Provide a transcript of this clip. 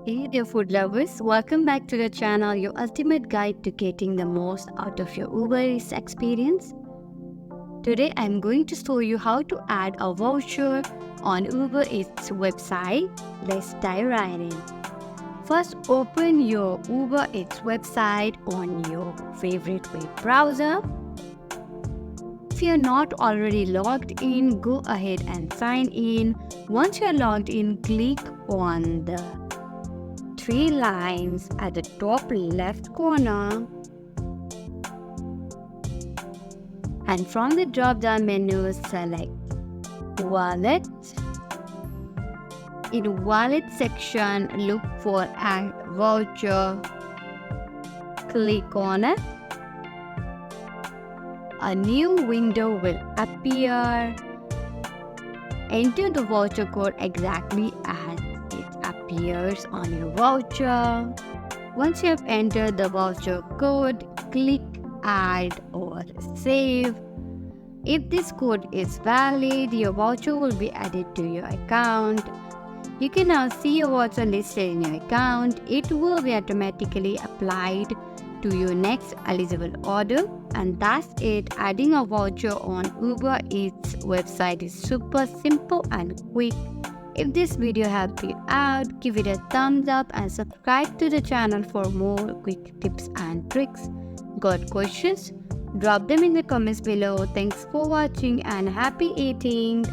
Hey dear food lovers, welcome back to the channel, your ultimate guide to getting the most out of your Uber Eats experience. Today I'm going to show you how to add a voucher on Uber Eats website. Let's dive right in. First, open your Uber Eats website on your favorite web browser. If you're not already logged in, go ahead and sign in. Once you're logged in, click on the three lines at the top left corner, and from the drop down menu select wallet. In wallet section, look for add voucher. Click on it. A new window will appear. Enter the voucher code exactly as it appears on your voucher. Once you have entered the voucher code, click add or save. If this code is valid, your voucher will be added to your account. You can now see your voucher listed in your account. It will be automatically applied to your next eligible order. And that's it. Adding a voucher on Uber Eats website is super simple and quick. If this video helped you out, give it a thumbs up and subscribe to the channel for more quick tips and tricks. Got questions? Drop them in the comments below. Thanks for watching and happy eating!